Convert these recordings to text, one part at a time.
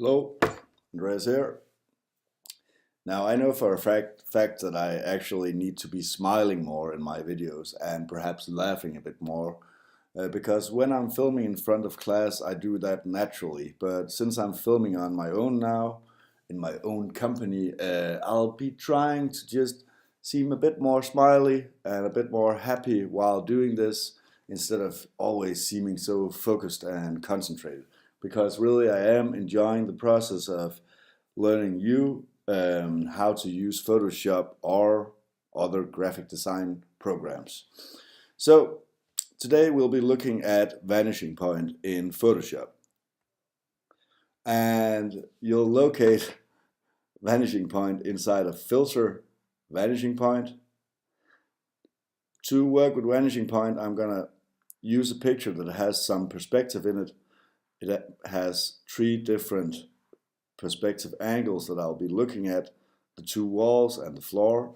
Hello, Andreas here. Now I know for a fact that I actually need to be smiling more in my videos and perhaps laughing a bit more because when I'm filming in front of class I do that naturally, but since I'm filming on my own now, in my own company, I'll be trying to just seem a bit more smiley and a bit more happy while doing this instead of always seeming so focused and concentrated, because really I am enjoying the process of learning how to use Photoshop or other graphic design programs. So today we'll be looking at Vanishing Point in Photoshop, and you'll locate Vanishing Point inside of Filter, Vanishing Point. To work with Vanishing Point, I'm gonna use a picture that has some perspective in it. It has 3 different perspective angles that I'll be looking at: the 2 walls and the floor.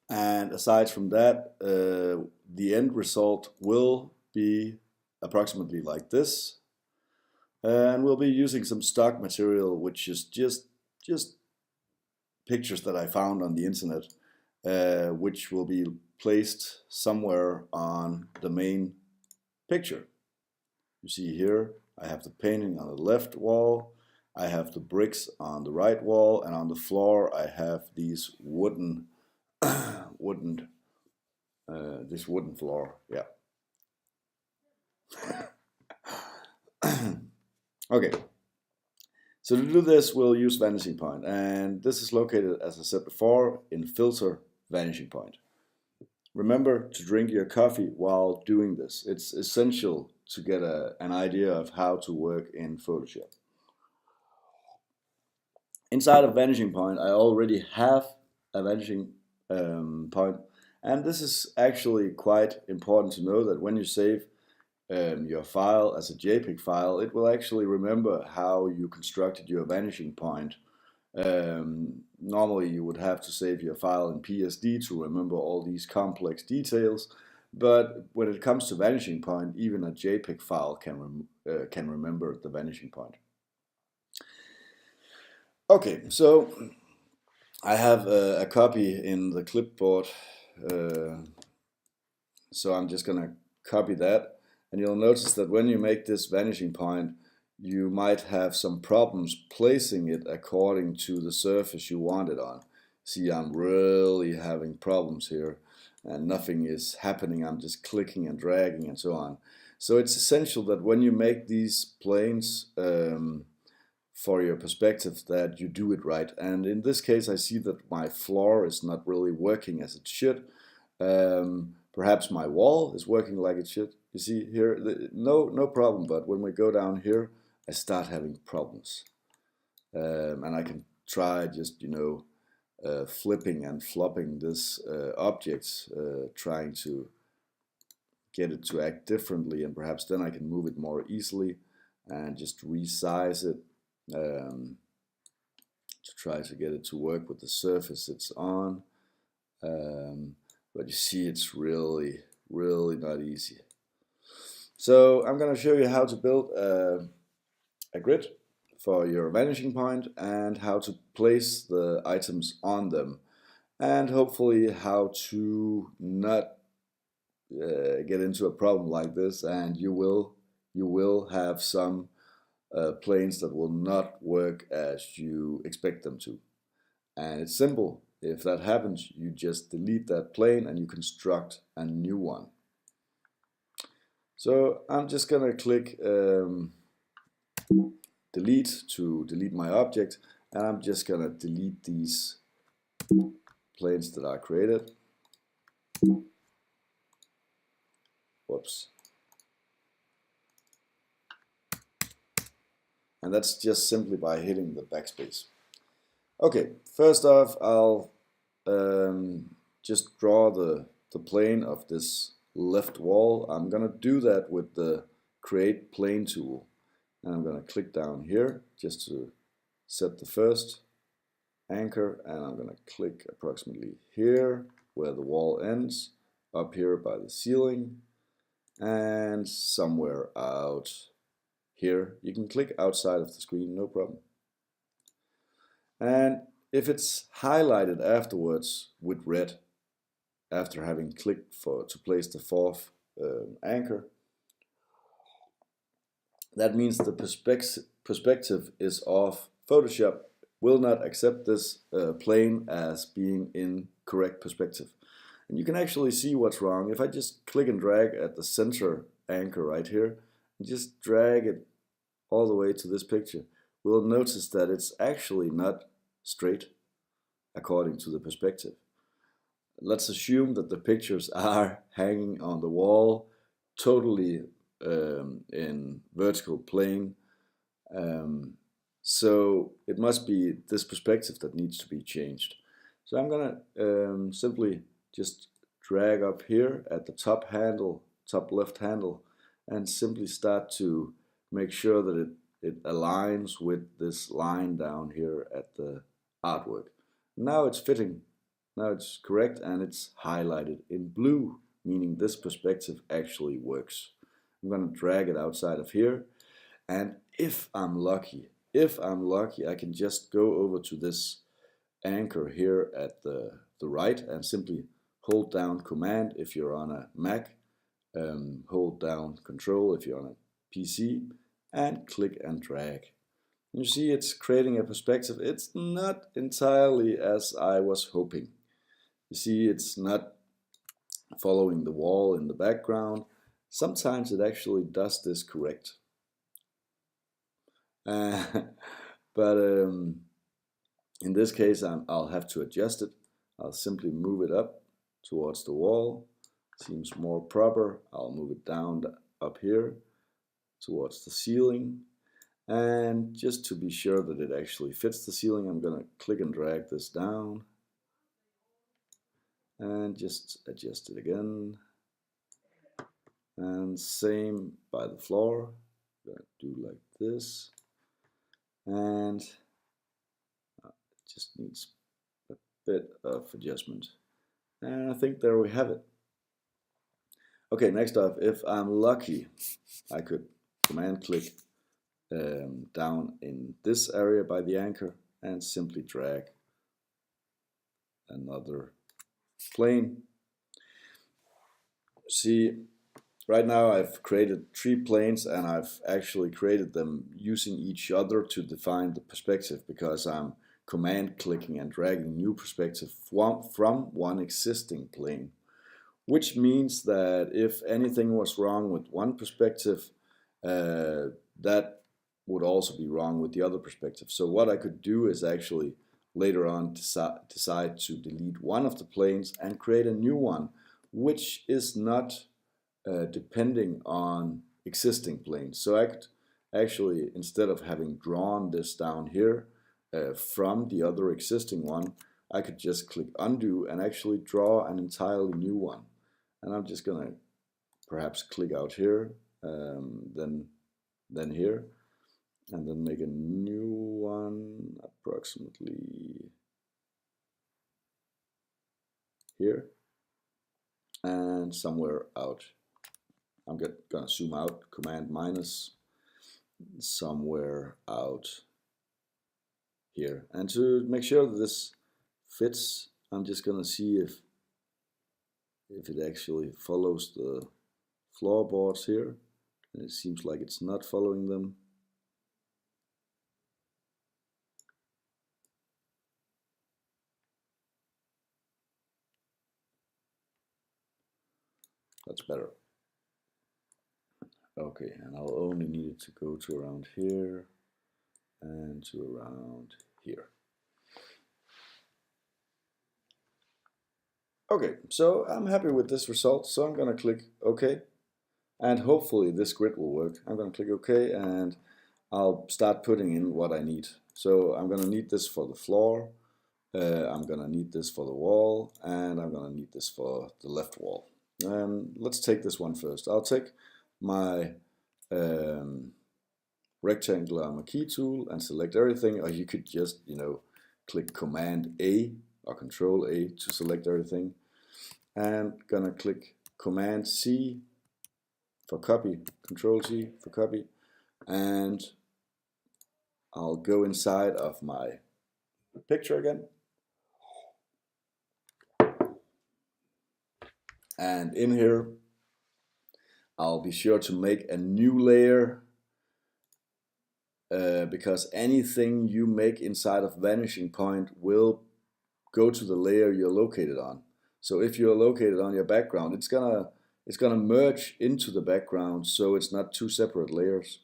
And aside from that, the end result will be approximately like this. And we'll be using some stock material, which is just pictures that I found on the internet, which will be placed somewhere on the main picture. You see here, I have the painting on the left wall, I have the bricks on the right wall, and on the floor I have these wooden this wooden floor. Yeah. Okay. So to do this, we'll use Vanishing Point, and this is located, as I said before, in Filter, Vanishing Point. Remember to drink your coffee while doing this. It's essential to get an idea of how to work in Photoshop. Inside of Vanishing Point, I already have a Vanishing Point, and this is actually quite important to know that when you save your file as a JPEG file, it will actually remember how you constructed your Vanishing Point. Normally you would have to save your file in PSD to remember all these complex details, but when it comes to Vanishing Point, even a JPEG file can remember the Vanishing Point. Okay, so I have a copy in the clipboard, so I'm just gonna copy that, and you'll notice that when you make this Vanishing Point, you might have some problems placing it according to the surface you want it on. See, I'm really having problems here, and nothing is happening. I'm just clicking and dragging and so on. So it's essential that when you make these planes for your perspective, that you do it right. And in this case, I see that my floor is not really working as it should. Perhaps my wall is working like it should. You see here, no problem, but when we go down here, I start having problems. And I can try just, flipping and flopping this object, trying to get it to act differently, and perhaps then I can move it more easily and just resize it to try to get it to work with the surface it's on. But you see, it's really not easy. So I'm going to show you how to build a grid for your Vanishing Point and how to place the items on them, and hopefully how to not get into a problem like this, and you will have some planes that will not work as you expect them to. And it's simple. If that happens, you just delete that plane and you construct a new one. So I'm just gonna click delete to delete my object, and I'm just gonna delete these planes that are created. Whoops. And that's just simply by hitting the backspace. Okay, first off, I'll just draw the plane of this left wall. I'm gonna do that with the Create Plane tool, and I'm gonna click down here just to set the first anchor, and I'm gonna click approximately here where the wall ends, up here by the ceiling, and somewhere out here. You can click outside of the screen, no problem. And if it's highlighted afterwards with red, after having clicked to place the fourth anchor, that means the perspective is off. Photoshop will not accept this plane as being in correct perspective. And you can actually see what's wrong. If I just click and drag at the center anchor right here, and just drag it all the way to this picture, we'll notice that it's actually not straight according to the perspective. Let's assume that the pictures are hanging on the wall, totally in vertical plane. So it must be this perspective that needs to be changed. So I'm gonna simply just drag up here at the top left handle, and simply start to make sure that it aligns with this line down here at the artwork. Now it's fitting, now it's correct, and it's highlighted in blue, meaning this perspective actually works. I'm going to drag it outside of here, and if I'm lucky, I can just go over to this anchor here at the right and simply hold down Command if you're on a Mac, hold down Control if you're on a PC, and click and drag. You see it's creating a perspective. It's not entirely as I was hoping. You see it's not following the wall in the background. Sometimes it actually does this correct. But in this case I'll have to adjust it. I'll simply move it up towards the wall. Seems more proper. I'll move it down up here towards the ceiling. And just to be sure that it actually fits the ceiling, I'm going to click and drag this down. And just adjust it again. And same by the floor. I'm going to do like this. And it just needs a bit of adjustment. And I think there we have it. Okay, next up, if I'm lucky, I could Command click down in this area by the anchor and simply drag another plane. See, right now I've created 3 planes, and I've actually created them using each other to define the perspective, because I'm Command clicking and dragging new perspective from one existing plane. Which means that if anything was wrong with one perspective, that would also be wrong with the other perspective. So what I could do is actually later on decide to delete one of the planes and create a new one, which is not depending on existing planes. So I could actually, instead of having drawn this down here from the other existing one, I could just click undo and actually draw an entirely new one. And I'm just gonna perhaps click out here, then here, and then make a new one approximately here, and somewhere out. I'm gonna zoom out, Command minus, somewhere out here. And to make sure that this fits, I'm just gonna see if it actually follows the floorboards here. And it seems like it's not following them. That's better. Okay, and I'll only need it to go to around here and to around here. Okay, so I'm happy with this result, so I'm gonna click OK, and hopefully this grid will work. I'm gonna click OK, and I'll start putting in what I need. So I'm gonna need this for the floor, I'm gonna need this for the wall, and I'm gonna need this for the left wall. Let's take this one first. I'll take my rectangular marquee tool and select everything, or you could just, click Command A or Control A to select everything. And gonna click Command C for copy, Control C for copy, and I'll go inside of my picture again. And in here, I'll be sure to make a new layer because anything you make inside of Vanishing Point will go to the layer you're located on. So if you're located on your background, it's gonna merge into the background, so it's not two separate layers.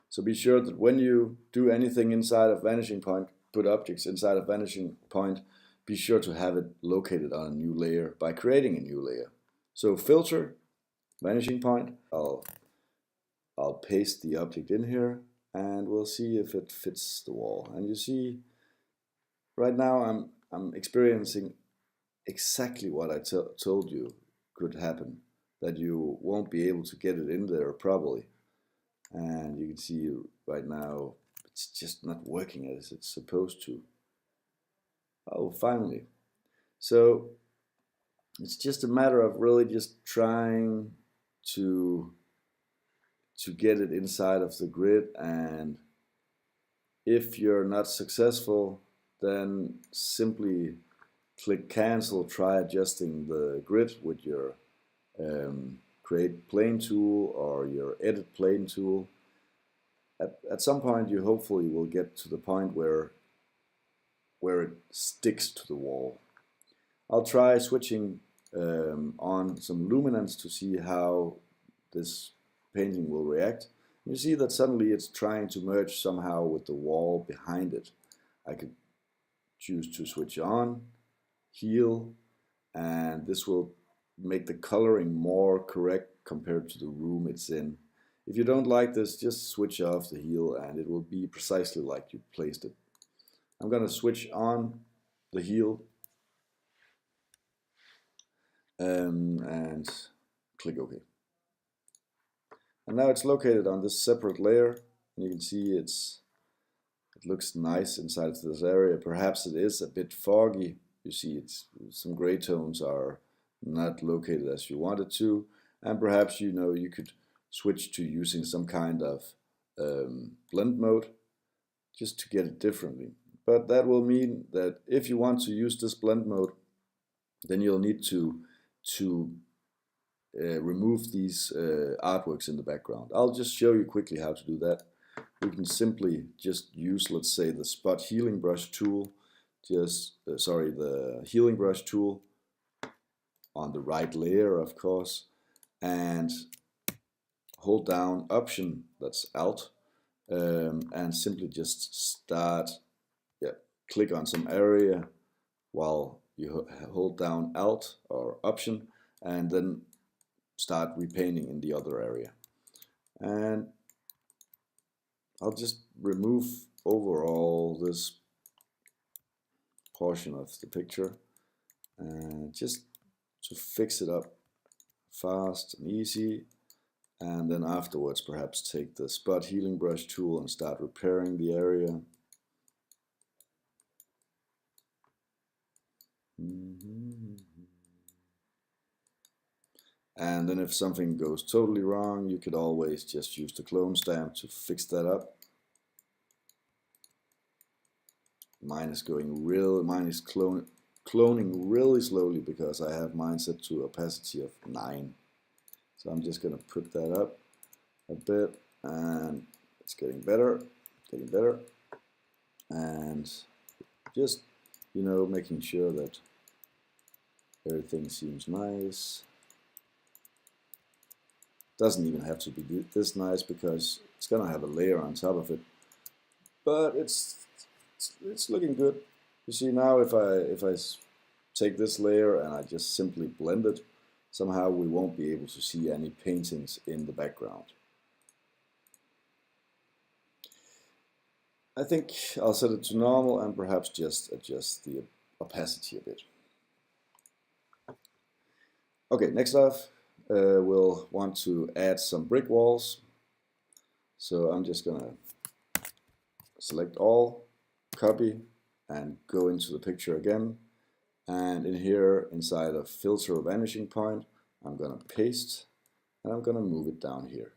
So be sure that when you do anything inside of Vanishing Point, put objects inside of Vanishing Point, be sure to have it located on a new layer by creating a new layer. So filter, Vanishing Point, I'll paste the object in here and we'll see if it fits the wall. And you see, right now I'm experiencing exactly what I told you could happen, that you won't be able to get it in there properly. And you can see right now it's just not working as it's supposed to. Oh, finally. So it's just a matter of really just trying to get it inside of the grid, and if you're not successful, then simply click cancel, try adjusting the grid with your create plane tool or your edit plane tool. At some point you hopefully will get to the point where it sticks to the wall. I'll try switching on some luminance to see how this painting will react. You see that suddenly it's trying to merge somehow with the wall behind it. I could choose to switch on, heal, and this will make the coloring more correct compared to the room it's in. If you don't like this, just switch off the heal and it will be precisely like you placed it. I'm going to switch on the heal and click OK. And now it's located on this separate layer, and you can see it looks nice inside this area. Perhaps it is a bit foggy. You see some gray tones are not located as you wanted to, and perhaps you could switch to using some kind of blend mode just to get it differently. But that will mean that if you want to use this blend mode, then you'll need to remove these artworks in the background. I'll just show you quickly how to do that. We can simply just use, let's say, the spot healing brush tool, the healing brush tool on the right layer, of course, and hold down Option, that's Alt, and simply just click on some area while you hold down Alt or Option, and then start repainting in the other area. And I'll just remove overall this portion of the picture, and just to fix it up fast and easy. And then afterwards perhaps take the spot healing brush tool and start repairing the area. And then if something goes totally wrong, you could always just use the clone stamp to fix that up. Mine is cloning really slowly because I have mine set to opacity of 9. So I'm just going to put that up a bit, and it's getting better, and just making sure that everything seems nice. Doesn't even have to be this nice because it's gonna have a layer on top of it, but it's looking good. You see now, if I take this layer and I just simply blend it, somehow we won't be able to see any paintings in the background. I think I'll set it to normal and perhaps just adjust the opacity a bit. Okay, next off, we'll want to add some brick walls. So I'm just gonna select all, copy, and go into the picture again. And in here, inside of filter Vanishing Point, I'm gonna paste, and I'm gonna move it down here.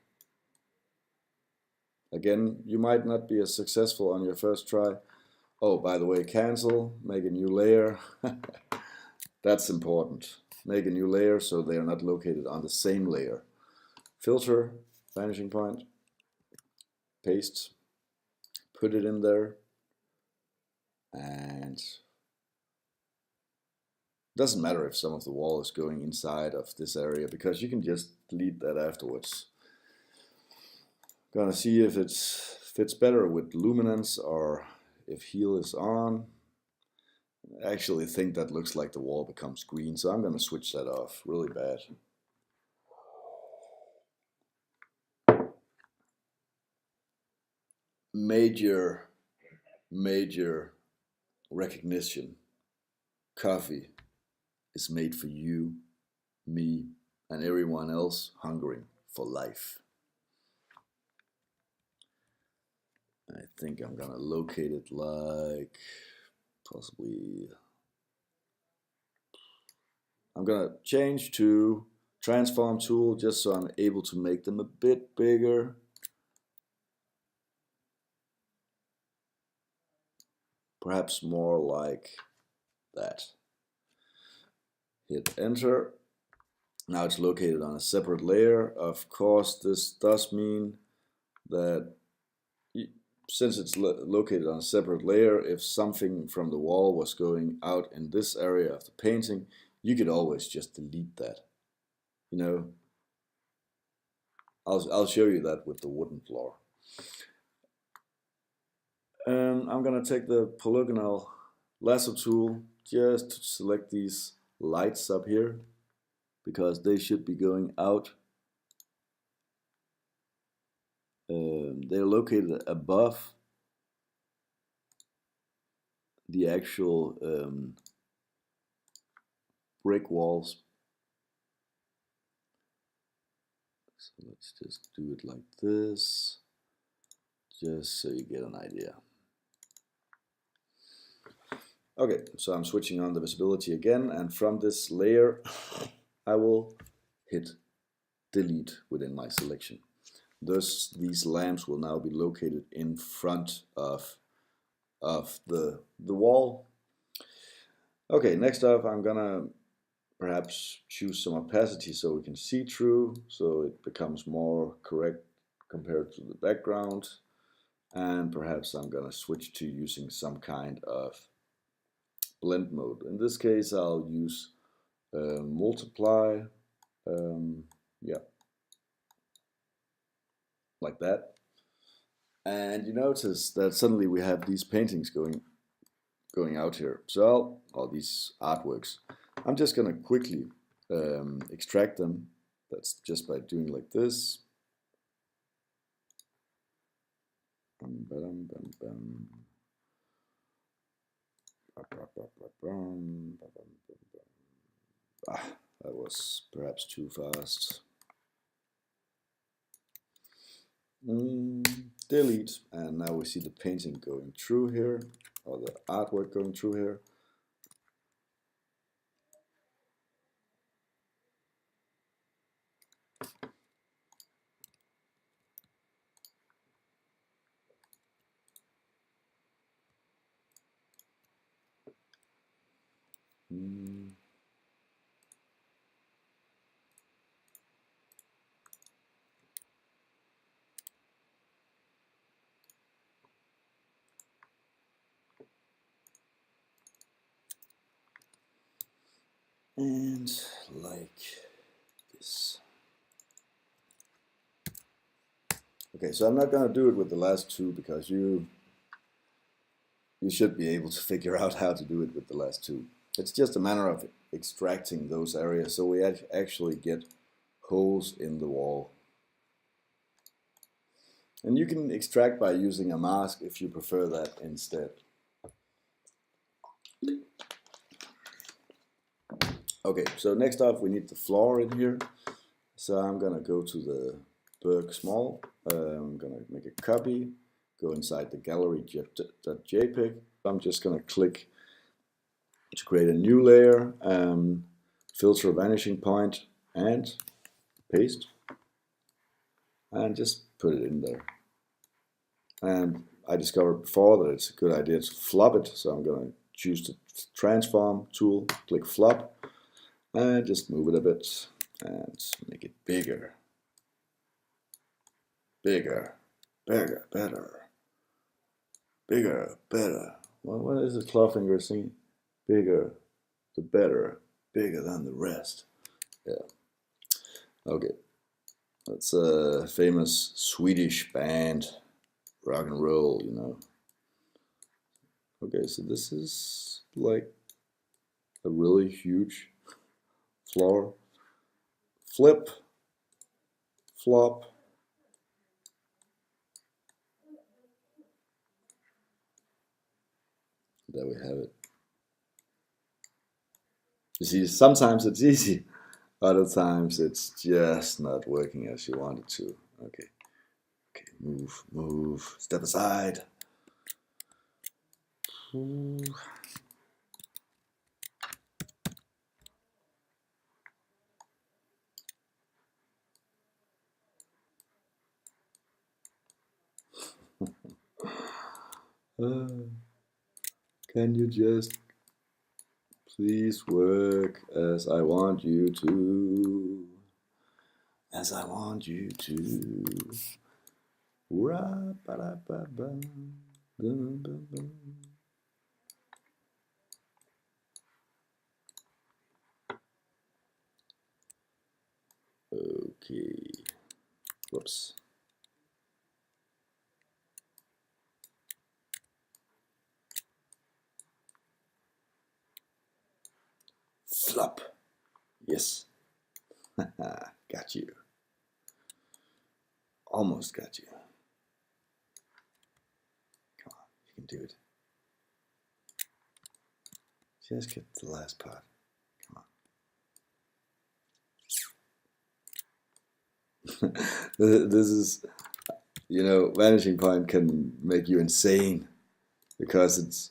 Again, you might not be as successful on your first try. Oh, by the way, cancel, make a new layer. That's important. Make a new layer so they are not located on the same layer. Filter, vanishing point, paste, put it in there, and it doesn't matter if some of the wall is going inside of this area because you can just delete that afterwards. Gonna see if it fits better with luminance or if heal is on. I actually think that looks like the wall becomes green, so I'm gonna switch that off really bad. Major recognition. Coffee is made for you, me, and everyone else hungering for life. I think I'm gonna locate it like possibly. I'm gonna change to transform tool just so I'm able to make them a bit bigger. Perhaps more like that. Hit enter. Now it's located on a separate layer. Of course, this does mean that since it's located on a separate layer, if something from the wall was going out in this area of the painting, you could always just delete that. You know, I'll show you that with the wooden floor. I'm gonna take the polygonal lasso tool just to select these lights up here because they should be going out. They're located above the actual brick walls. So let's just do it like this, just so you get an idea. Okay, so I'm switching on the visibility again, and from this layer, I will hit delete within my selection. Thus, these lamps will now be located in front of the wall. Okay, next up, I'm gonna perhaps choose some opacity so we can see through, so it becomes more correct compared to the background. And perhaps I'm gonna switch to using some kind of blend mode. In this case, I'll use multiply, yeah, like that. And you notice that suddenly we have these paintings going out here. So, all these artworks. I'm just gonna quickly extract them. That's just by doing like this. That was perhaps too fast. Delete, and now we see the painting going through here, or the artwork going through here. And like this. Okay, so I'm not going to do it with the last two because you should be able to figure out how to do it with the last two. It's just a matter of extracting those areas so we actually get holes in the wall. And you can extract by using a mask if you prefer that instead. Okay, so next up we need the floor in here. So I'm gonna go to the Berg Small. I'm gonna make a copy, go inside the gallery.jpg. I'm just gonna click to create a new layer, filter vanishing point and paste, and just put it in there. And I discovered before that it's a good idea to flop it, so I'm going to choose the transform tool, click flop, and just move it a bit and make it bigger. Bigger, bigger, better. Bigger, better. Well, what is the clawfinger singing? Bigger, the better. Bigger than the rest. Yeah. Okay. That's a famous Swedish band, rock and roll, you know. Okay, so this is like a really huge floor. Flip, flop. There we have it. You see, sometimes it's easy, other times it's just not working as you want it to. Okay, okay, move, move, step aside. Ooh. Can you just please work as I want you to? As I want you to. Okay. Whoops. Flop. Yes. Got you. Almost got you. Come on, you can do it. Just get the last part. Come on. This is, you know, Vanishing Point can make you insane because it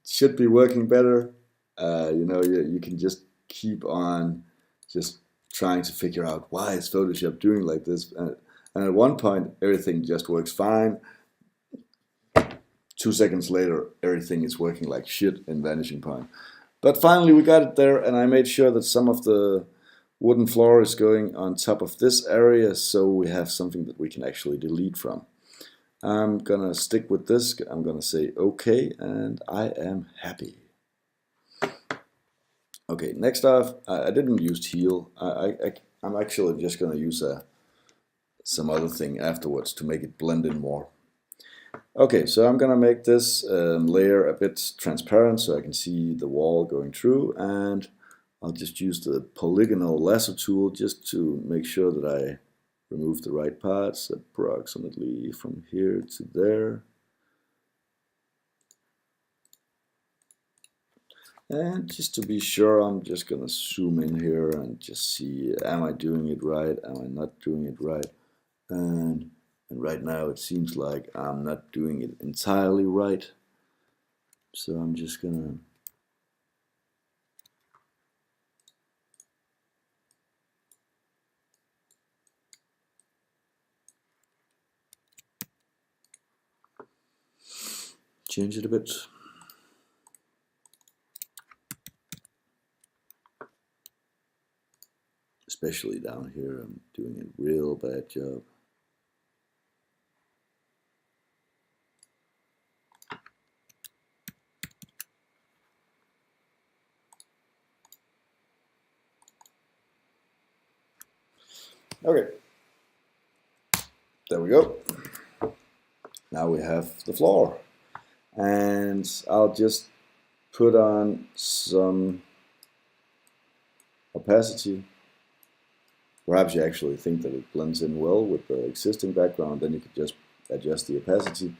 should be working better. You know, you can just keep on just trying to figure out why is Photoshop doing like this. And at one point, everything just works fine. 2 seconds later, everything is working like shit in Vanishing Point. But finally, we got it there, and I made sure that some of the wooden floor is going on top of this area, so we have something that we can actually delete from. I'm gonna stick with this. I'm gonna say OK, and I am happy. Okay, next off, I didn't use heal. I'm actually just gonna use some other thing afterwards to make it blend in more. Okay, so I'm gonna make this layer a bit transparent so I can see the wall going through, and I'll just use the polygonal lasso tool just to make sure that I remove the right parts approximately from here to there. And just to be sure, I'm just gonna zoom in here and just see, am I doing it right? Am I not doing it right? And right now it seems like I'm not doing it entirely right. So I'm just gonna change it a bit. Especially down here, I'm doing a real bad job. Okay, there we go. Now we have the floor, and I'll just put on some opacity. Perhaps you actually think that it blends in well with the existing background, then you could just adjust the opacity.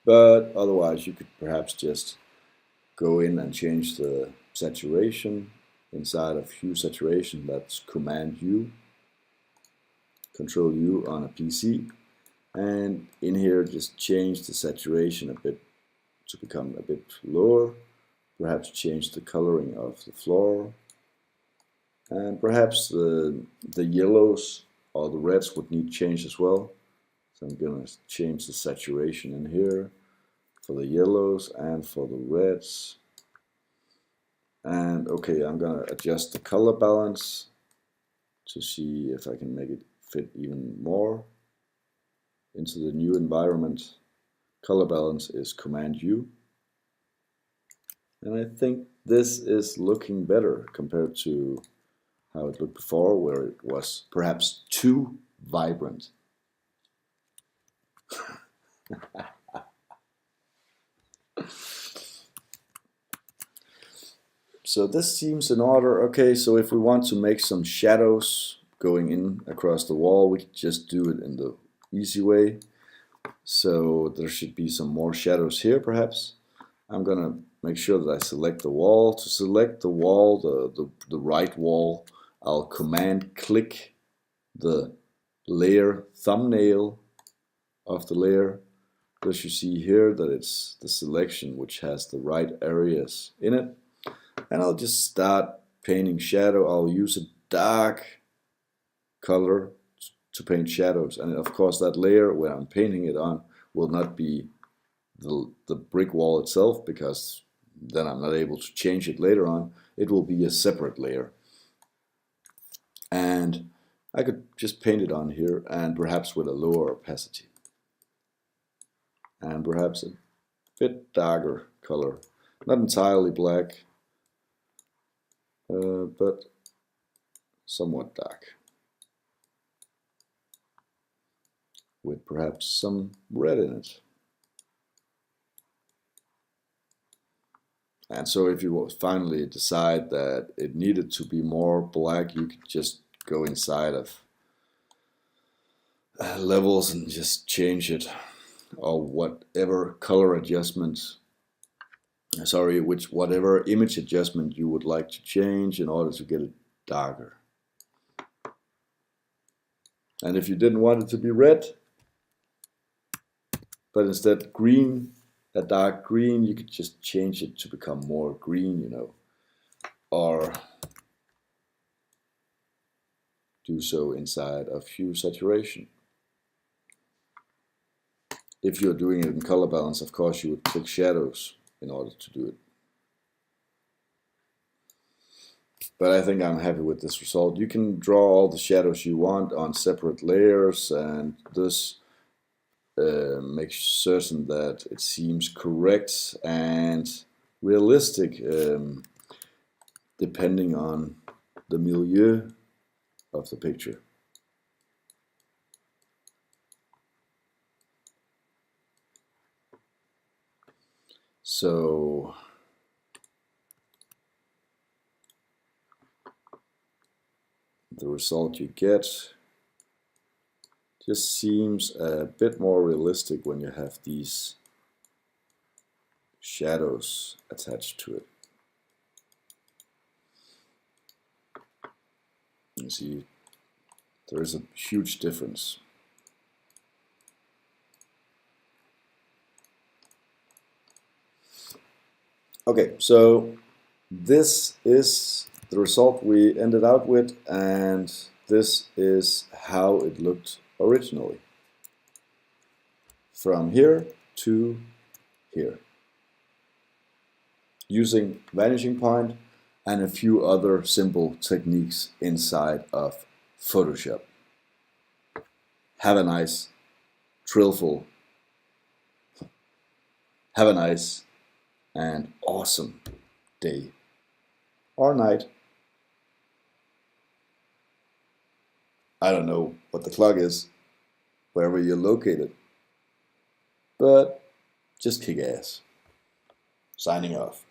But otherwise, you could perhaps just go in and change the saturation inside of hue saturation. That's Command U, Control U on a PC. And in here, just change the saturation a bit to become a bit lower. Perhaps change the coloring of the floor. And perhaps the yellows or the reds would need change as well. So I'm going to change the saturation in here for the yellows and for the reds. And okay, I'm going to adjust the color balance to see if I can make it fit even more into the new environment. Color balance is Command U. And I think this is looking better compared to how it looked before, where it was perhaps too vibrant. So this seems in order. Okay, so if we want to make some shadows going in across the wall, we can just do it in the easy way. So there should be some more shadows here perhaps. I'm gonna make sure that I select the wall. To select the wall, the right wall, I'll Command click the layer thumbnail of the layer. Thus you see here that it's the selection which has the right areas in it. And I'll just start painting shadow. I'll use a dark color to paint shadows. And of course that layer where I'm painting it on will not be the brick wall itself, because then I'm not able to change it later on. It will be a separate layer. And I could just paint it on here, and perhaps with a lower opacity. And perhaps a bit darker color. Not entirely black, but somewhat dark. With perhaps some red in it. And so if you finally decide that it needed to be more black, you could just go inside of levels and just change it, or whatever color adjustments, whatever image adjustment you would like to change in order to get it darker. And if you didn't want it to be red, but instead green, a dark green, you could just change it to become more green, you know, or do so inside of hue saturation. If you're doing it in color balance, of course, you would click shadows in order to do it. But I think I'm happy with this result. You can draw all the shadows you want on separate layers, and this makes certain that it seems correct and realistic, depending on the milieu of the picture. So the result you get just seems a bit more realistic when you have these shadows attached to it. You see, there is a huge difference. Okay, so this is the result we ended out with, and this is how it looked originally. From here to here. Using Vanishing Point and a few other simple techniques inside of Photoshop. Have a nice, thrillful, have a nice and awesome day or night. I don't know what the clock is, wherever you're located, but just kick ass. Signing off.